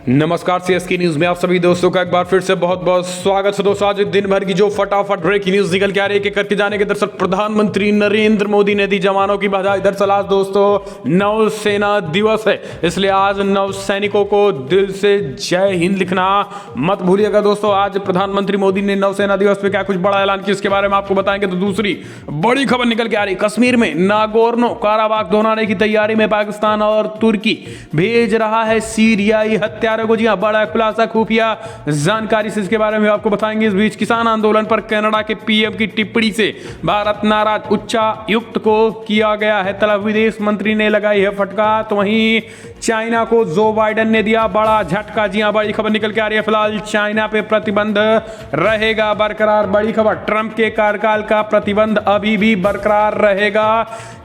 नमस्कार CSK news में आप सभी दोस्तों का एक बार फिर से बहुत बहुत स्वागत है। दोस्तों आज दिन भर की जो फटाफट ब्रेकिंग न्यूज निकल के आ रही है करके जाने के दरअसल प्रधानमंत्री नरेंद्र मोदी ने दी जवानों की बधाई। दरअसल आज दोस्तों नौसेना दिवस है, इसलिए आज नौ सैनिकों को दिल से जय हिंद लिखना मत भूलिएगा। दोस्तों आज प्रधानमंत्री मोदी ने नौसेना दिवस पे क्या कुछ बड़ा ऐलान किया इसके बारे में आपको बताएंगे। तो दूसरी बड़ी खबर निकल के आ रही, कश्मीर में नागोर्नो काराबाख दोहराने की तैयारी में पाकिस्तान और तुर्की भेज रहा है सीरियाई हत्यारों को। जी हां, बड़ा खुलासा खुफिया जानकारी से इसके बारे में आपको बताएंगे। इस बीच किसान आंदोलन पर कनाडा के पीएम की टिप्पणी से भारत नाराज, उच्चायुक्त को किया गया है तलब, विदेश मंत्री ने लगाई है फटका। तो वहीं चाइना को जो बाइडेन ने दिया बड़ा झटका। जी हां, बड़ी खबर निकल के आ रही है, फिलहाल चाइना पे प्रतिबंध रहेगा बरकरार। बड़ी खबर, ट्रंप के कार्यकाल का प्रतिबंध अभी भी बरकरार रहेगा,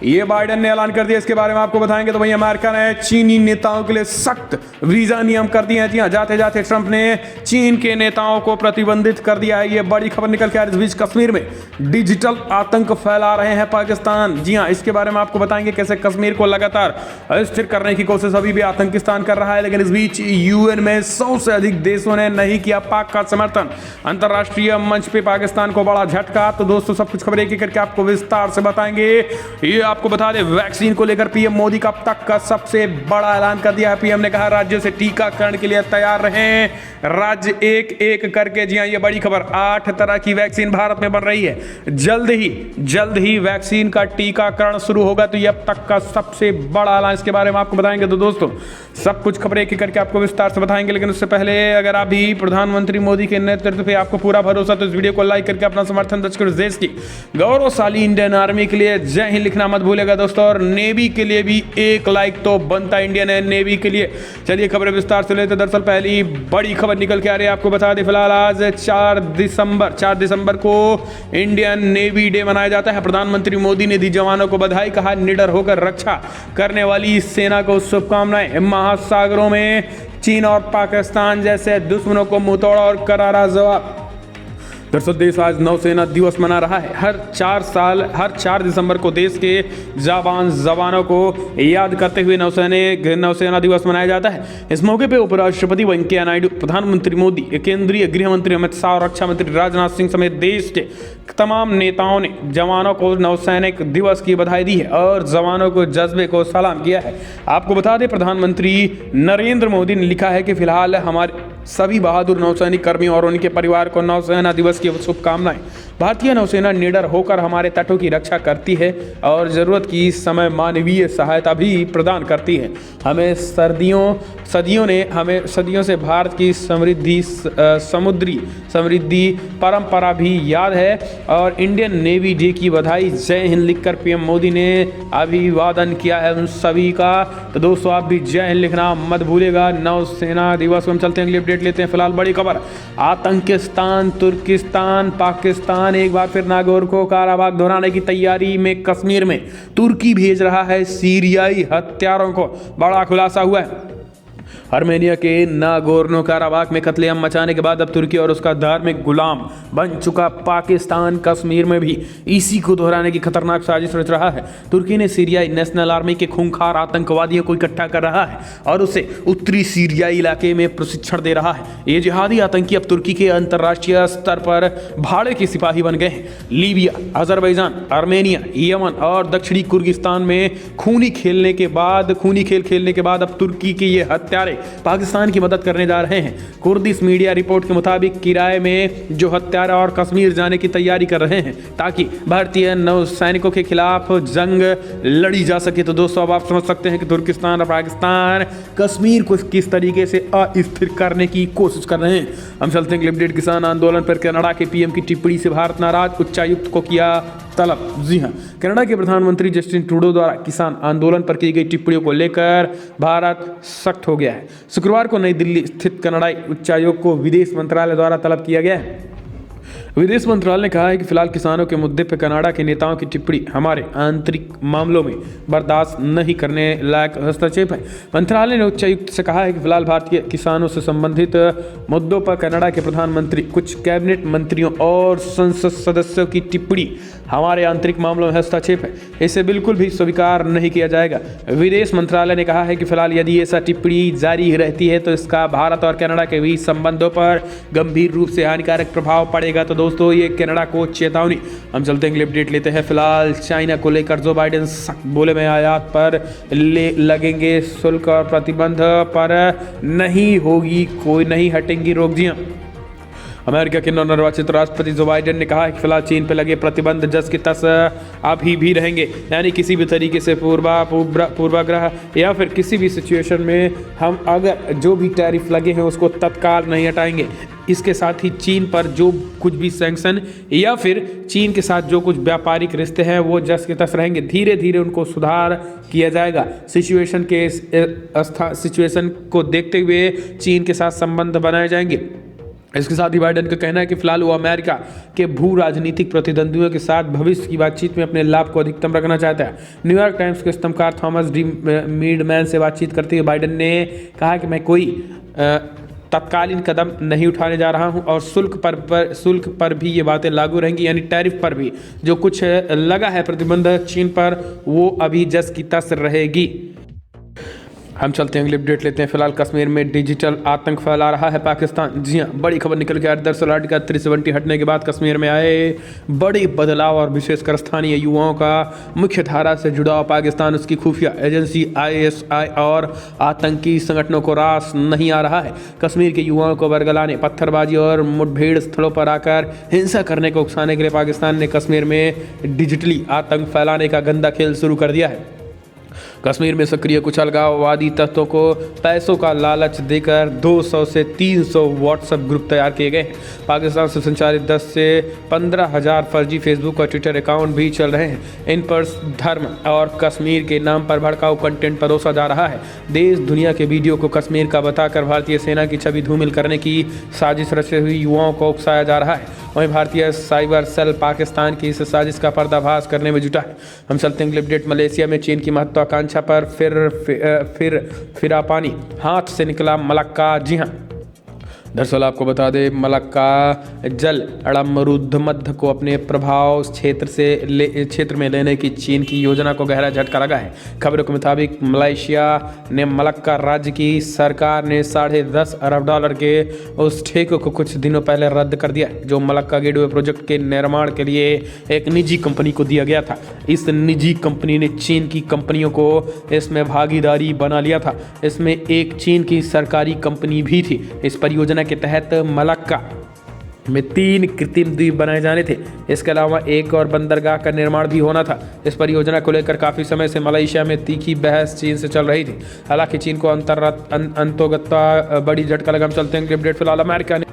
ये बाइडेन ने ऐलान कर दिया, इसके बारे में आपको बताएंगे। तो वहीं अमेरिका ने चीनी नेताओं के लिए सख्त वीजा नियम कर दिए हैं। जी हां, जाते जाते ट्रंप ने चीन के नेताओं को प्रतिबंधित कर दिया है, ये बड़ी खबर निकल के आ रही है। इस बीच कश्मीर में डिजिटल आतंक फैला रहे हैं पाकिस्तान। जी हां, इसके बारे में आपको बताएंगे कैसे कश्मीर को लगातार अस्थिर करने की कोशिश अभी भी आतंकिस्तान कर रहा है। लेकिन इस बीच यूएन में 100 से अधिक देशों ने नहीं किया पाक का समर्थन, अंतरराष्ट्रीय मंच पे पाकिस्तान को बड़ा झटका। तो दोस्तों सब कुछ खबर एक एक करके आपको विस्तार से बताएंगे। ये आपको बता दें, वैक्सीन को लेकर पीएम मोदी का अब तक का सबसे बड़ा ऐलान कर दिया है। पीएम ने कहा राज्यों से टीकाकरण के लिए तैयार रहें, राज्य एक एक करके। जी हां, ये बड़ी खबर, 8 तरह की वैक्सीन भारत में बन रही है, जल्द ही वैक्सीन का टीकाकरण शुरू होगा। तो ये अब तक का सबसे बड़ा ऐलान, इसके बारे में आपको बताएंगे। तो दोस्तों सब कुछ खबरें एक एक करके आपको विस्तार से बताएंगे। लेकिन उससे पहले अगर आप भी प्रधानमंत्री मोदी के नेतृत्व पे आपको पूरा भरोसा, तो इस वीडियो को लाइक करके अपना समर्थन दर्ज करो। देश की गौरवशाली इंडियन आर्मी के लिए जय हिंद लिखना मत भूलेगा दोस्तों, और नेवी के लिए भी एक लाइक तो बनता इंडियन नेवी के लिए। चलिए खबरें विस्तार से लेते। दरअसल पहली बड़ी खबर निकल के आ रही है, आपको बता दें फिलहाल आज 4 दिसंबर को इंडियन नेवी डे मनाया जाता है। प्रधानमंत्री मोदी ने दी जवानों को बधाई, कहा निडर होकर रक्षा करने वाली सेना को शुभकामनाएं। महासागरों में चीन और पाकिस्तान जैसे दुश्मनों को मुंहतोड़ और करारा जवाब। दरअसल देश आज नौसेना दिवस मना रहा है। हर 4 दिसंबर को देश के जवानों को याद करते हुए नौसेना दिवस मनाया जाता है। इस मौके पर उपराष्ट्रपति वेंकैया नायडू, प्रधानमंत्री मोदी, केंद्रीय गृह मंत्री अमित शाह और रक्षा मंत्री राजनाथ सिंह समेत देश के तमाम नेताओं ने जवानों को नौसैनिक दिवस की बधाई दी है और जवानों को जज्बे को सलाम किया है। आपको बता दें प्रधानमंत्री नरेंद्र मोदी ने लिखा है कि फिलहाल हमारे सभी बहादुर नौसैनिक कर्मियों और उनके परिवार को नौसेना दिवस की शुभकामनाएं। भारतीय नौसेना निडर होकर हमारे तटों की रक्षा करती है और जरूरत की समय मानवीय सहायता भी प्रदान करती है। हमें सदियों से भारत की समुद्री समृद्धि परंपरा भी याद है और इंडियन नेवी डे की बधाई। जय हिंद लिखकर पीएम मोदी ने अभिवादन किया है उन सभी का। तो दोस्तों आप भी जय हिंद लिखना मत भूलिएगा नौसेना दिवस को। हम चलते हैं अगली अपडेट लेते हैं। फिलहाल बड़ी खबर, आतंकिस्तान, तुर्किस्तान, पाकिस्तान एक बार फिर नागोर्नो काराबाख दोहराने की तैयारी में। कश्मीर में तुर्की भेज रहा है सीरियाई हत्यारों को, बड़ा खुलासा हुआ है। आर्मेनिया के नागोर्नो काराबाख में कत्लेआम मचाने के बाद अब तुर्की और उसका धार्मिक गुलाम बन चुका पाकिस्तान कश्मीर में भी इसी को दोहराने की खतरनाक साजिश रच रहा है। तुर्की ने सीरियाई नेशनल आर्मी के खूंखार आतंकवादियों को इकट्ठा कर रहा है और उसे उत्तरी सीरियाई इलाके में प्रशिक्षण दे रहा है। ये जिहादी आतंकी अब तुर्की के अंतर्राष्ट्रीय स्तर पर भाड़े के सिपाही बन गए हैं। लीबिया, अजरबैजान, आर्मेनिया, यमन और दक्षिणी कुर्गिस्तान में खूनी खेल खेलने के बाद अब तुर्की के ये हत्यारे पाकिस्तान की मदद करने जा रहे हैं। कुर्दिश मीडिया रिपोर्ट के मुताबिक किराए में जो हत्यारा और कश्मीर जाने की तैयारी कर रहे हैं ताकि भारतीय नौसैनिकों के खिलाफ जंग लड़ी जा सके। तो दोस्तों अब आप समझ सकते हैं कि तुर्किस्तान और पाकिस्तान कश्मीर को किस तरीके से अस्थिर करने की कोशिश कर रहे हैं। हम चलते हैं अपडेट, किसान आंदोलन पर कनाडा के पीएम की टिप्पणी से भारत नाराज, उच्चायुक्त को किया तलब। जी हां, कनाडा के प्रधानमंत्री जस्टिन ट्रूडो द्वारा किसान आंदोलन पर की गई टिप्पणियों को लेकर भारत सख्त हो गया है। शुक्रवार को नई दिल्ली स्थित कनाडाई उच्चायोग को विदेश मंत्रालय द्वारा तलब किया गया है। विदेश मंत्रालय ने कहा है कि फिलहाल किसानों के मुद्दे पर कनाडा के नेताओं की टिप्पणी हमारे आंतरिक मामलों में बर्दाश्त नहीं करने लायक हस्तक्षेप है। मंत्रालय ने उच्चायुक्त से कहा है कि फिलहाल भारतीय किसानों से संबंधित मुद्दों पर कनाडा के प्रधानमंत्री, कुछ कैबिनेट मंत्रियों और संसद सदस्यों की टिप्पणी हमारे आंतरिक मामलों में हस्तक्षेप है। इसे बिल्कुल भी स्वीकार नहीं किया जाएगा। विदेश मंत्रालय ने कहा है कि फिलहाल यदि ऐसा टिप्पणी जारी रहती है तो इसका भारत और कनाडा के बीच संबंधों पर गंभीर रूप से हानिकारक प्रभाव पड़ेगा। तो दोस्तों, ये कनाडा को चेतावनी। हम चलते हैं, अपडेट लेते हैं। फिलहाल चाइना को लेकर जो बाइडेन सख्त बोले में आयात पर लगेंगे शुल्क और प्रतिबंध पर नहीं होगी कोई नहीं हटेंगी रोक। जी हाँ, अमेरिका के नवनिर्वाचित राष्ट्रपति जो बाइडेन ने कहा है कि फिलहाल चीन पर लगे प्रतिबंध जस की तस अभी भी रहेंगे, यानी किसी भी तरीके से पूर्वाग्रह या फिर किसी भी सिचुएशन में हम अगर जो भी टैरिफ लगे हैं उसको तत्काल नहीं हटाएंगे। इसके साथ ही चीन पर जो कुछ भी सैंक्शन या फिर चीन के साथ जो कुछ व्यापारिक रिश्ते हैं वो जस के तस रहेंगे। धीरे धीरे उनको सुधार किया जाएगा। सिचुएशन को देखते हुए चीन के साथ संबंध बनाए जाएंगे। इसके साथ ही बाइडेन का कहना है कि फिलहाल वो अमेरिका के भू राजनीतिक प्रतिद्वंदियों के साथ भविष्य की बातचीत में अपने लाभ को अधिकतम रखना चाहता है। न्यूयॉर्क टाइम्स के स्तंभकार थॉमस डी मीडमैन से बातचीत करते हुए बाइडेन ने कहा कि मैं कोई तत्कालीन कदम नहीं उठाने जा रहा हूं और शुल्क पर भी ये बातें लागू रहेंगी, यानी टैरिफ पर भी जो कुछ लगा है प्रतिबंध चीन पर वो अभी जस की तस रहेगी। हम चलते हैं, अगली अपडेट लेते हैं। फिलहाल कश्मीर में डिजिटल आतंक फैला रहा है पाकिस्तान। जी हाँ, बड़ी खबर निकल के आ रही है। दरअसल आर्टिकल 370 हटने के बाद कश्मीर में आए बड़े बदलाव और विशेषकर स्थानीय युवाओं का मुख्य धारा से जुड़ाव पाकिस्तान, उसकी खुफिया एजेंसी ISI और आतंकी संगठनों को रास नहीं आ रहा है। कश्मीर के युवाओं को बरगलाने, पत्थरबाजी और मुठभेड़ स्थलों पर आकर हिंसा करने को उकसाने के लिए पाकिस्तान ने कश्मीर में डिजिटली आतंक फैलाने का गंदा खेल शुरू कर दिया है। कश्मीर में सक्रिय कुछ अलगाववादी तत्वों को पैसों का लालच देकर 200 से 300 व्हाट्सएप ग्रुप तैयार किए गए हैं। पाकिस्तान से संचालित 10 से 15,000 फर्जी फेसबुक और ट्विटर अकाउंट भी चल रहे हैं। इन पर धर्म और कश्मीर के नाम पर भड़काऊ कंटेंट परोसा जा रहा है। देश दुनिया के वीडियो को कश्मीर का बताकर भारतीय सेना की छवि धूमिल करने की साजिश रचे हुए युवाओं को उकसाया जा रहा है। वहीं भारतीय साइबर सेल पाकिस्तान की इस साजिश का पर्दाफाश करने में जुटा है। हम चलते हैं, अपडेट। मलेशिया में चीन की महत्वाकांक्षा पर फिर पानी हाथ से निकला मलक्का। जी हाँ, दरअसल आपको बता दें, मलक्का जल अड़मरुद्ध को अपने प्रभाव क्षेत्र में लेने की चीन की योजना को गहरा झटका लगा है। खबरों के मुताबिक मलेशिया ने मलक्का राज्य की सरकार ने $10.5 अरब के उस ठेके को कुछ दिनों पहले रद्द कर दिया, जो मलक्का गेटवे प्रोजेक्ट के निर्माण के लिए एक निजी कंपनी को दिया गया था। इस निजी कंपनी ने चीन की कंपनियों को इसमें भागीदारी बना लिया था। इसमें एक चीन की सरकारी कंपनी भी थी। इस परियोजना के तहत मलक्का में 3 कृत्रिम द्वीप बनाए जाने थे। इसके अलावा एक और बंदरगाह का निर्माण भी होना था। इस परियोजना को लेकर काफ़ी समय से मलेशिया में तीखी बहस चीन से चल रही थी। हालांकि चीन को अंतोगत्वा बड़ी झटका लगा। हम चलते हैं, अपडेट। फिलहाल अमेरिका ने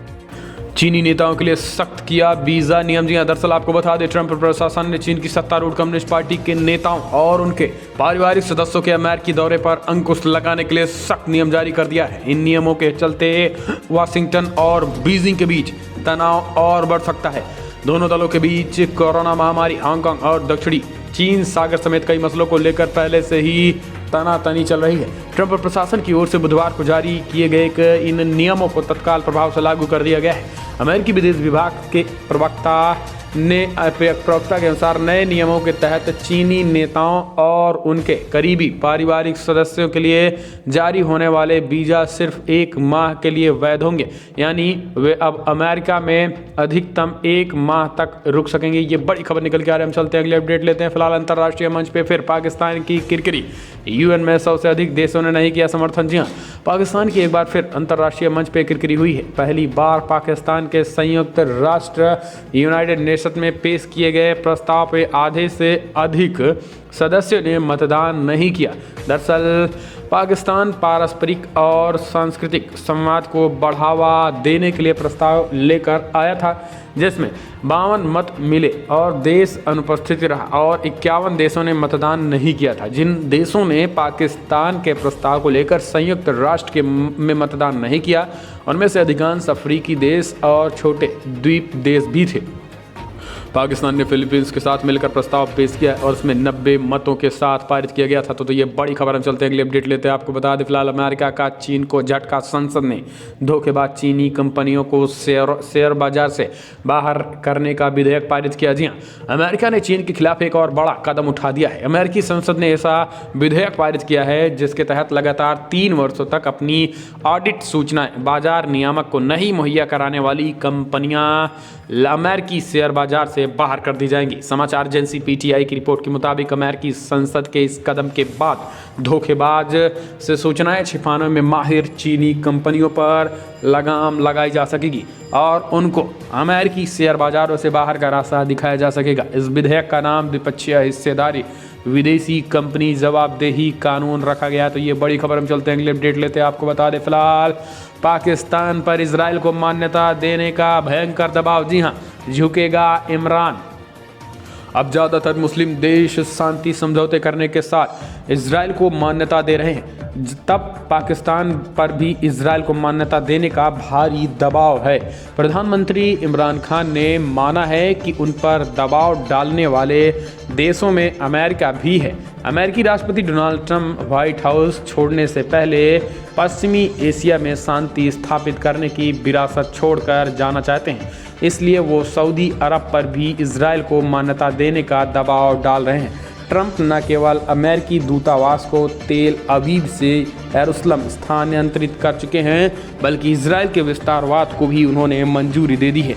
चीनी नेताओं के लिए सख्त किया वीज़ा नियम। जी हाँ, दरअसल आपको बता दें, ट्रंप प्रशासन ने चीन की सत्तारूढ़ कम्युनिस्ट पार्टी के नेताओं और उनके पारिवारिक सदस्यों के अमेरिकी दौरे पर अंकुश लगाने के लिए सख्त नियम जारी कर दिया है। इन नियमों के चलते वाशिंगटन और बीजिंग के बीच तनाव और बढ़ सकता है। दोनों दलों के बीच कोरोना महामारी, हांगकांग और दक्षिणी चीन सागर समेत कई मसलों को लेकर पहले से ही तनातनी चल रही है। ट्रंप प्रशासन की ओर से बुधवार को जारी किए गए इन नियमों को तत्काल प्रभाव से लागू कर दिया गया है। अमेरिकी विदेश विभाग के प्रवक्ता के अनुसार नए नियमों के तहत चीनी नेताओं और उनके करीबी पारिवारिक सदस्यों के लिए जारी होने वाले वीज़ा सिर्फ 1 माह के लिए वैध होंगे, यानी वे अब अमेरिका में अधिकतम 1 माह तक रुक सकेंगे। ये बड़ी खबर निकल के आ रही है। हम चलते हैं, अगले अपडेट लेते हैं। फिलहाल अंतर्राष्ट्रीय मंच पे फिर पाकिस्तान की किरकिरी। UN में 100 से अधिक देशों ने नहीं किया समर्थन। जी हाँ, पाकिस्तान की एक बार फिर अंतर्राष्ट्रीय मंच पे किरकिरी हुई है। पहली बार पाकिस्तान के संयुक्त राष्ट्र यूनाइटेड नेशन परिषद में पेश किए गए प्रस्ताव पे आधे से अधिक सदस्यों ने मतदान नहीं किया। दरअसल पाकिस्तान पारस्परिक और सांस्कृतिक संवाद को बढ़ावा देने के लिए प्रस्ताव लेकर आया था, जिसमें 52 मत मिले और देश अनुपस्थित रहा और 51 देशों ने मतदान नहीं किया था। जिन देशों ने पाकिस्तान के प्रस्ताव को लेकर संयुक्त राष्ट्र में मतदान नहीं किया, उनमें से अधिकांश अफ्रीकी देश और छोटे द्वीप देश भी थे। पाकिस्तान ने फिलीपींस के साथ मिलकर प्रस्ताव पेश किया और उसमें 90 मतों के साथ पारित किया गया था। तो ये बड़ी खबर, हम चलते हैं अगली अपडेट लेते हैं। आपको बता दें, फिलहाल अमेरिका का चीन को झटका। संसद ने धोखेबाज चीनी कंपनियों को शेयर बाजार से बाहर करने का विधेयक पारित किया। जी हाँ, अमेरिका ने चीन के खिलाफ एक और बड़ा कदम उठा दिया है। अमेरिकी संसद ने ऐसा विधेयक पारित किया है जिसके तहत लगातार 3 वर्षों तक अपनी ऑडिट सूचनाएं बाजार नियामक को नहीं मुहैया कराने वाली कंपनियां अमेरिकी शेयर बाजार से बाहर कर दी जाएंगी। समाचार एजेंसी पीटीआई की रिपोर्ट के मुताबिक अमेरिकी संसद के इस कदम के बाद धोखेबाज से सूचनाएं छिपाने में माहिर चीनी कंपनियों पर लगाम लगाई जा सकेगी और उनको अमेरिकी शेयर बाजारों से बाहर का रास्ता दिखाया जा सकेगा। इस विधेयक का नाम द्विपक्षीय हिस्सेदारी विदेशी कंपनी जवाबदेही कानून रखा गया। तो ये बड़ी खबर, हम चलते हैं अगले अपडेट लेते हैं। आपको बता दें, फिलहाल पाकिस्तान पर इजराइल को मान्यता देने का भयंकर दबाव। जी हाँ, झुकेगा इमरान। अब ज़्यादातर मुस्लिम देश शांति समझौते करने के साथ इजराइल को मान्यता दे रहे हैं, तब पाकिस्तान पर भी इजराइल को मान्यता देने का भारी दबाव है। प्रधानमंत्री इमरान खान ने माना है कि उन पर दबाव डालने वाले देशों में अमेरिका भी है। अमेरिकी राष्ट्रपति डोनाल्ड ट्रंप व्हाइट हाउस छोड़ने से पहले पश्चिमी एशिया में शांति स्थापित करने की विरासत छोड़कर जाना चाहते हैं, इसलिए वो सऊदी अरब पर भी इजराइल को मान्यता देने का दबाव डाल रहे हैं। ट्रंप न केवल अमेरिकी दूतावास को तेल अवीव से यरूशलेम स्थानांतरित कर चुके हैं, बल्कि इजराइल के विस्तारवाद को भी उन्होंने मंजूरी दे दी है।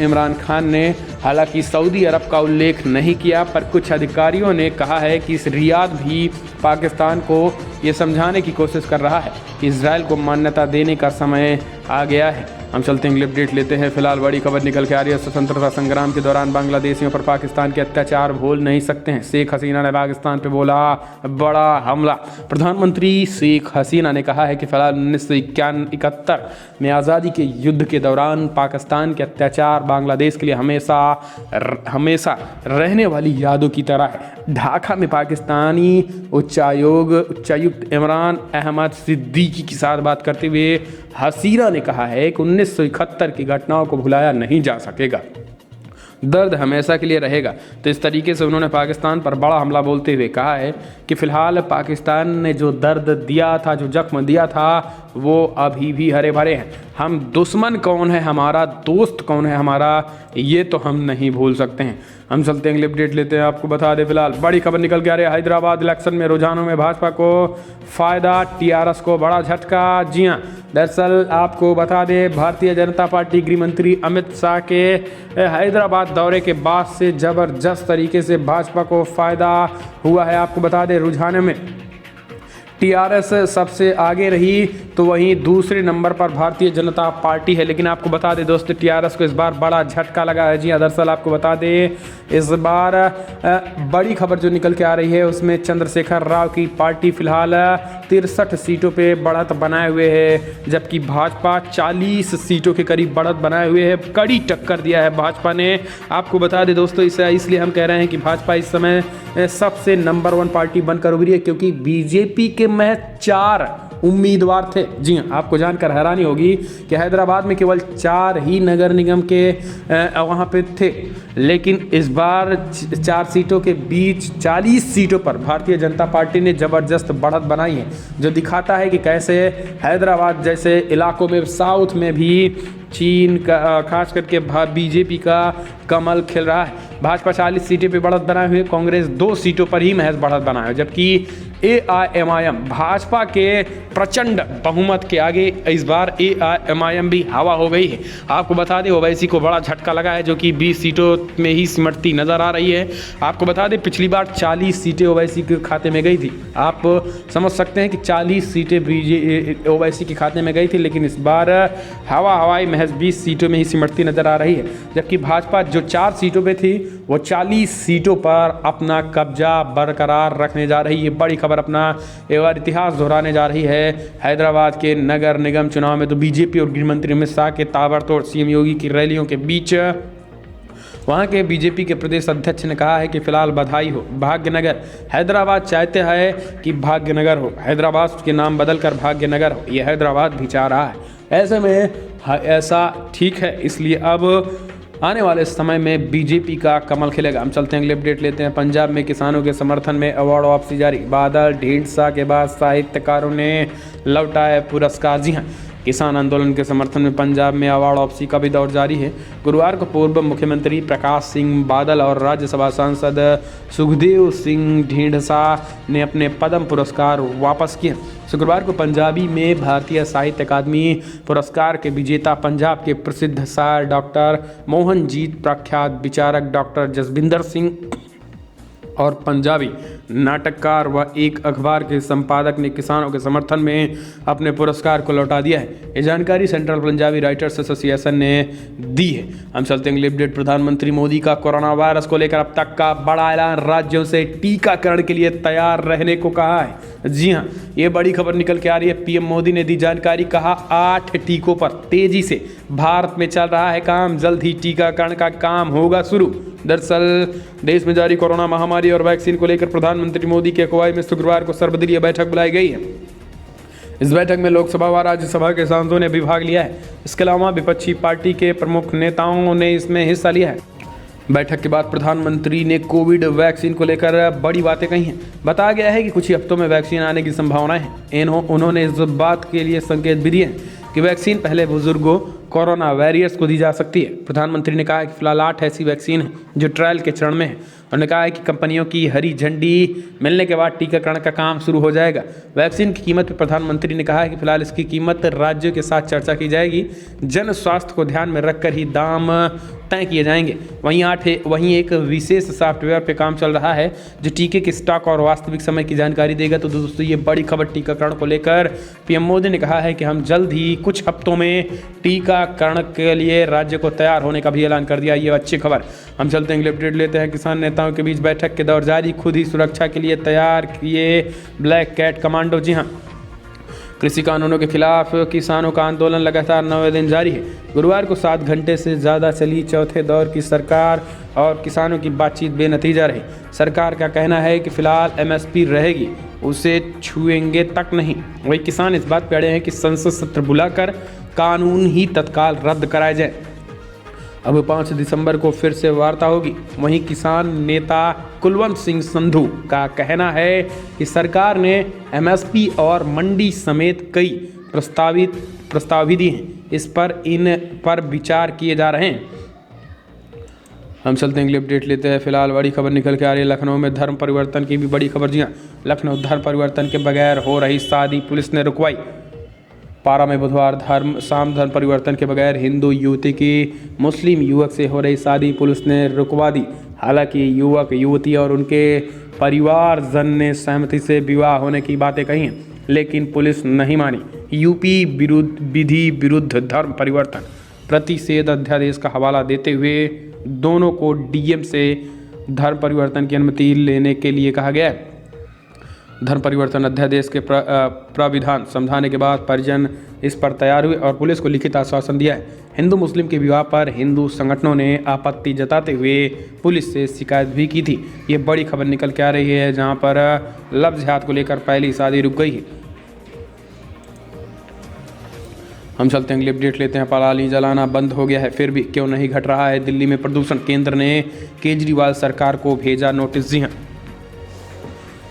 इमरान खान ने हालांकि सऊदी अरब का उल्लेख नहीं किया, पर कुछ अधिकारियों ने कहा है कि रियाद भी पाकिस्तान को ये समझाने की कोशिश कर रहा है कि इजराइल को मान्यता देने का समय आ गया है। हम चलते हैं, अपडेट लेते हैं। फिलहाल बड़ी खबर निकल के आ रही है। स्वतंत्रता संग्राम के दौरान बांग्लादेशियों पर पाकिस्तान के अत्याचार भूल नहीं सकते हैं। शेख हसीना ने पाकिस्तान पे बोला बड़ा हमला। प्रधानमंत्री शेख हसीना ने कहा है कि फिलहाल 1971 में आज़ादी के युद्ध के दौरान पाकिस्तान के अत्याचार बांग्लादेश के लिए हमेशा रहने वाली यादों की तरह है। ढाका में पाकिस्तानी उच्चायुक्त इमरान अहमद सिद्दीकी के साथ बात करते हुए हसीना ने कहा है कि 1971 की घटनाओं को भुलाया नहीं जा सकेगा, दर्द हमेशा के लिए रहेगा। तो इस तरीके से उन्होंने पाकिस्तान पर बड़ा हमला बोलते हुए कहा है कि फ़िलहाल पाकिस्तान ने जो दर्द दिया था, जो जख्म दिया था, वो अभी भी हरे भरे हैं। हम दुश्मन कौन है हमारा, दोस्त कौन है हमारा, ये तो हम नहीं भूल सकते हैं। हम चलते हैं, अपडेट लेते हैं। आपको बता दें, फिलहाल बड़ी खबर निकल के आ रही है। हैदराबाद इलेक्शन में रुझानों में भाजपा को फ़ायदा, टीआरएस को बड़ा झटका। जी हाँ, दरअसल आपको बता दें, भारतीय जनता पार्टी गृह मंत्री अमित शाह के हैदराबाद दौरे के बाद से ज़बरदस्त तरीके से भाजपा को फ़ायदा हुआ है। आपको बता दें, रुझानों में टीआरएस सबसे आगे रही, तो वहीं दूसरे नंबर पर भारतीय जनता पार्टी है। लेकिन आपको बता दें दोस्तों, टीआरएस को इस बार बड़ा झटका लगा है। जी हाँ, दरअसल आपको बता दें, इस बार बड़ी खबर जो निकल के आ रही है उसमें चंद्रशेखर राव की पार्टी फिलहाल 63 सीटों पे बढ़त बनाए हुए है, जबकि भाजपा 40 सीटों के करीब बढ़त बनाए हुए है। कड़ी टक्कर दिया है भाजपा ने। आपको बता दें दोस्तों, इसलिए हम कह रहे हैं कि भाजपा इस समय सबसे नंबर 1 पार्टी बनकर उभरी है, क्योंकि बीजेपी के महज 4 उम्मीदवार थे। जी हाँ, आपको जानकर हैरानी होगी कि हैदराबाद में केवल 4 ही नगर निगम के वहाँ पे थे, लेकिन इस बार 4 सीटों के बीच 40 सीटों पर भारतीय जनता पार्टी ने ज़बरदस्त बढ़त बनाई है, जो दिखाता है कि कैसे हैदराबाद जैसे इलाकों में, साउथ में भी चीन का खास करके बीजेपी का कमल खिल रहा है। भाजपा 40 सीटें पे बढ़त बनाए हुए, कांग्रेस 2 सीटों पर ही महज बढ़त बनाए हुए, जबकि AIMIM भाजपा के प्रचंड बहुमत के आगे इस बार AIMIM भी हवा हो गई है। आपको बता दें ओवैसी को बड़ा झटका लगा है, जो कि 20 सीटों में ही सिमटती नजर आ रही है। आपको बता दें पिछली बार 40 सीटें ओवैसी के खाते में गई थी। आप समझ सकते हैं कि 40 सीटें ओवैसी के खाते में गई थी, लेकिन इस बार हवाई महज 20 सीटों में ही सिमटती नजर आ रही है। जबकि भाजपा जो 4 सीटों पे थी वो 40 सीटों पर अपना कब्जा बरकरार रखने जा रही है। बड़ी खबर अपना एक बार इतिहास दोहराने जा रही है। हैदराबाद के नगर निगम चुनाव में तो बीजेपी और गृह मंत्री अमित शाह के ताबड़तोड़ सीएम योगी की रैलियों के बीच वहां के बीजेपी के प्रदेश अध्यक्ष ने कहा है कि फिलहाल बधाई हो, भाग्यनगर हैदराबाद चाहते हैं कि भाग्यनगर हो, हैदराबाद के नाम बदलकर भाग्यनगर हो, ये हैदराबाद भी चाह रहा है। ऐसे में ऐसा ठीक है, इसलिए अब आने वाले समय में बीजेपी का कमल खिलेगा। हम चलते हैं अगले अपडेट लेते हैं। पंजाब में किसानों के समर्थन में अवार्ड वापसी जारी, बादल ढींढसा के बाद साहित्यकारों ने लौटाए पुरस्कार। जी हाँ, किसान आंदोलन के समर्थन में पंजाब में अवार्ड वापसी का भी दौर जारी है। गुरुवार को पूर्व मुख्यमंत्री प्रकाश सिंह बादल और राज्यसभा सांसद सुखदेव सिंह ढींढसा ने अपने पद्म पुरस्कार वापस किए। शुक्रवार को पंजाबी में भारतीय साहित्य अकादमी पुरस्कार के विजेता पंजाब के प्रसिद्ध शायर डॉक्टर मोहनजीत, प्रख्यात विचारक डॉक्टर जसविंदर सिंह और पंजाबी नाटककार व एक अखबार के संपादक ने किसानों के समर्थन में अपने पुरस्कार को लौटा दिया है। ये जानकारी सेंट्रल पंजाबी राइटर्स एसोसिएशन ने दी है। हम चलते हैं अगले अपडेट। प्रधानमंत्री मोदी का कोरोना वायरस को लेकर अब तक का बड़ा ऐलान, राज्यों से टीकाकरण के लिए तैयार रहने को कहा है। जी हाँ, ये बड़ी खबर निकल के आ रही है। पीएम मोदी ने दी जानकारी, कहा 8 टीकों पर तेजी से भारत में चल रहा है काम, जल्द ही टीकाकरण का काम होगा शुरू। दरअसल देश में जारी कोरोना महामारी और वैक्सीन को लेकर प्रधानमंत्री मोदी की अगुवाई में शुक्रवार को सर्वदलीय बैठक बुलाई गई है। इस बैठक में लोकसभा व राज्यसभा के सांसदों ने भी भाग लिया है। इसके अलावा विपक्षी पार्टी के प्रमुख नेताओं ने इसमें हिस्सा लिया है। बैठक के बाद प्रधानमंत्री ने कोविड वैक्सीन को लेकर बड़ी बातें कही हैं। बताया गया है कि कुछ ही हफ्तों में वैक्सीन आने की संभावना है। उन्होंने इस बात के लिए संकेत भी दिए कि वैक्सीन पहले बुजुर्गों कोरोना वॉरियर्स को दी जा सकती है। प्रधानमंत्री ने कहा है कि फिलहाल 8 ऐसी वैक्सीन हैं जो ट्रायल के चरण में है। उन्होंने कहा है कि कंपनियों की हरी झंडी मिलने के बाद टीकाकरण का काम शुरू हो जाएगा। वैक्सीन की कीमत पर प्रधानमंत्री ने कहा है कि फिलहाल इसकी कीमत राज्यों के साथ चर्चा की जाएगी। जन स्वास्थ्य को ध्यान में रखकर ही दाम तय किए जाएंगे। वहीं एक विशेष सॉफ्टवेयर पे काम चल रहा है जो टीके के स्टॉक और वास्तविक समय की जानकारी देगा। तो दोस्तों ये बड़ी खबर टीकाकरण को लेकर पीएम मोदी ने कहा है कि हम जल्द ही कुछ हफ्तों में टीकाकरण के लिए राज्य को तैयार होने का भी ऐलान कर दिया। ये अच्छी खबर। हम चलते हैं अगले अपडेट लेते हैं। किसान नेताओं के बीच बैठक के दौर जारी, खुद ही सुरक्षा के लिए तैयार किए ब्लैक कैट कमांडो। जी हाँ, कृषि कानूनों के खिलाफ किसानों का आंदोलन लगातार 9वें दिन जारी है। गुरुवार को 7 घंटे से ज़्यादा चली चौथे दौर की सरकार और किसानों की बातचीत बेनतीजा रही। सरकार का कहना है कि फिलहाल MSP रहेगी, उसे छुएंगे तक नहीं। वही किसान इस बात पे अड़े हैं कि संसद सत्र बुलाकर कानून ही तत्काल रद्द कराए जाए। अब 5 दिसंबर को फिर से वार्ता होगी। वहीं किसान नेता कुलवंत सिंह संधू का कहना है कि सरकार ने MSP और मंडी समेत कई प्रस्ताव भी दिए हैं। इन पर विचार किए जा रहे हैं। हम चलते हैं अगले अपडेट लेते हैं। फिलहाल बड़ी खबर निकल के आ रही है। लखनऊ में धर्म परिवर्तन की भी बड़ी खबर। जी हाँ, लखनऊ धर्म परिवर्तन के बगैर हो रही शादी पुलिस ने रुकवाई। पारा में बुधवार धर्म परिवर्तन के बगैर हिंदू युवती की मुस्लिम युवक से हो रही शादी पुलिस ने रुकवा दी। हालांकि युवक युवती और उनके परिवारजन ने सहमति से विवाह होने की बातें कही हैं, लेकिन पुलिस नहीं मानी। यूपी विधि विरुद्ध धर्म परिवर्तन प्रतिषेध अध्यादेश का हवाला देते हुए दोनों को डीएम से धर्म परिवर्तन की अनुमति लेने के लिए कहा गया है। धर्म परिवर्तन अध्यादेश के प्राविधान समझाने के बाद परिजन इस पर तैयार हुए और पुलिस को लिखित आश्वासन दिया है। हिंदू मुस्लिम के विवाह पर हिंदू संगठनों ने आपत्ति जताते हुए पुलिस से शिकायत भी की थी। ये बड़ी खबर निकल के आ रही है, जहां पर लव जिहाद को लेकर पहली शादी रुक गई है। हम चलते हैं अगले अपडेट लेते हैं। पराली जलाना बंद हो गया है, फिर भी क्यों नहीं घट रहा है दिल्ली में प्रदूषण। केंद्र ने केजरीवाल सरकार को भेजा नोटिस। जी हाँ,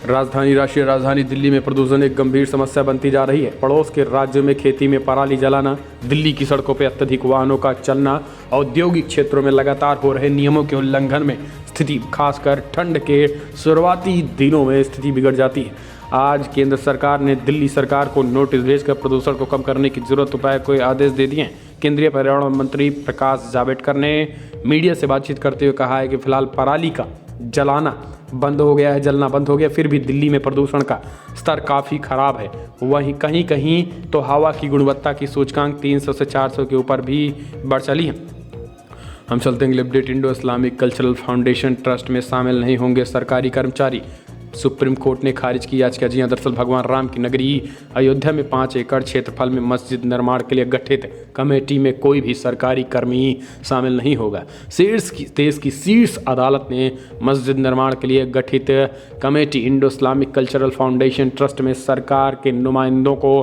राष्ट्रीय राजधानी दिल्ली में प्रदूषण एक गंभीर समस्या बनती जा रही है। पड़ोस के राज्यों में खेती में पराली जलाना, दिल्ली की सड़कों पर अत्यधिक वाहनों का चलना, औद्योगिक क्षेत्रों में लगातार हो रहे नियमों के उल्लंघन में स्थिति, खासकर ठंड के शुरुआती दिनों में स्थिति बिगड़ जाती है। आज केंद्र सरकार ने दिल्ली सरकार को नोटिस भेजकर प्रदूषण को कम करने की जरूरत उपाय को आदेश दे दिए हैं। केंद्रीय पर्यावरण मंत्री प्रकाश जावड़ेकर ने मीडिया से बातचीत करते हुए कहा है कि फिलहाल पराली का जलना बंद हो गया, फिर भी दिल्ली में प्रदूषण का स्तर काफ़ी खराब है। वहीं कहीं कहीं तो हवा की गुणवत्ता की सूचकांक 300 से 400 के ऊपर भी बढ़ चली है। हम चलते हैं update. Indo Islamic cultural foundation trust में शामिल नहीं होंगे सरकारी कर्मचारी। सुप्रीम कोर्ट ने खारिज की याचिका। जी हां, दरअसल भगवान राम की नगरी अयोध्या में 5 एकड़ क्षेत्रफल में मस्जिद निर्माण के लिए गठित कमेटी में कोई भी सरकारी कर्मी शामिल नहीं होगा। देश की शीर्ष अदालत ने मस्जिद निर्माण के लिए गठित committee Indo Islamic cultural foundation trust में सरकार के नुमाइंदों को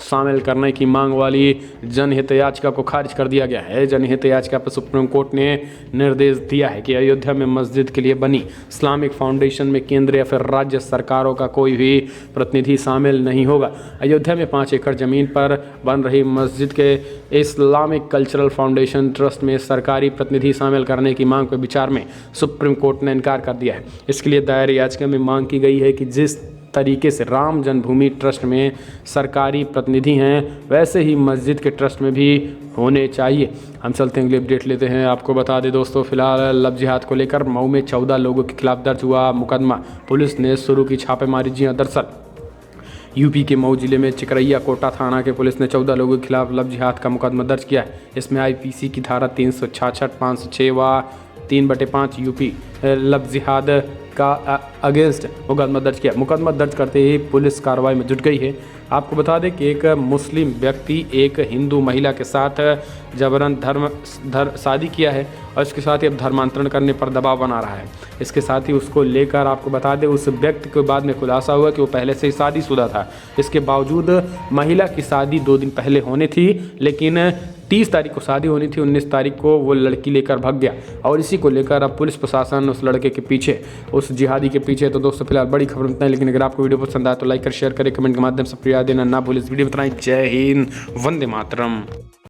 शामिल करने की मांग वाली जनहित याचिका को खारिज कर दिया गया है। जनहित याचिका पर सुप्रीम कोर्ट ने निर्देश दिया है कि अयोध्या में मस्जिद के लिए बनी इस्लामिक फाउंडेशन में केंद्र या फिर राज्य सरकारों का कोई भी प्रतिनिधि शामिल नहीं होगा। अयोध्या में 5 एकड़ जमीन पर बन रही मस्जिद के इस्लामिक कल्चरल फाउंडेशन ट्रस्ट में सरकारी प्रतिनिधि शामिल करने की मांग पर विचार में सुप्रीम कोर्ट ने इनकार कर दिया है। इसके लिए दायर याचिका में मांग की गई है कि जिस तरीके से राम जन्मभूमि ट्रस्ट में सरकारी प्रतिनिधि हैं, वैसे ही मस्जिद के ट्रस्ट में भी होने चाहिए। हम चलते हैं अगली अपडेट लेते हैं। आपको बता दें दोस्तों, फिलहाल लव जिहाद को लेकर मऊ में 14 लोगों के खिलाफ दर्ज हुआ मुकदमा। पुलिस ने शुरू की छापेमारी। जी हां, दरअसल यूपी के मऊ जिले में चिकरैया कोटा थाना के पुलिस ने 14 लोगों के खिलाफ लव जिहाद का मुकदमा दर्ज किया है। इसमें आईपीसी की धारा 366, 506 व 3/5 यूपी लव जिहाद का अगेंस्ट मुकदमा दर्ज किया। मुकदमा दर्ज करते ही पुलिस कार्रवाई में जुट गई है। आपको बता दें कि एक मुस्लिम व्यक्ति एक हिंदू महिला के साथ जबरन शादी किया है और इसके साथ ही अब धर्मांतरण करने पर दबाव बना रहा है। इसके साथ ही उसको लेकर आपको बता दें, उस व्यक्ति को बाद में खुलासा हुआ कि वो पहले से ही शादीशुदा था। इसके बावजूद महिला की शादी 2 दिन पहले होनी थी, लेकिन 30 तारीख को शादी होनी थी, 19 तारीख को वो लड़की लेकर भाग गया और इसी को लेकर अब पुलिस प्रशासन उस लड़के के पीछे, उस जिहादी के पीछे। तो दोस्तों फिलहाल बड़ी खबर बताएं, लेकिन अगर आपको वीडियो पसंद आए तो लाइक कर शेयर करें, कमेंट के माध्यम से प्रिया देना ना भूलें। इस वीडियो में इतना ही। जय हिंद, वंदे मातरम।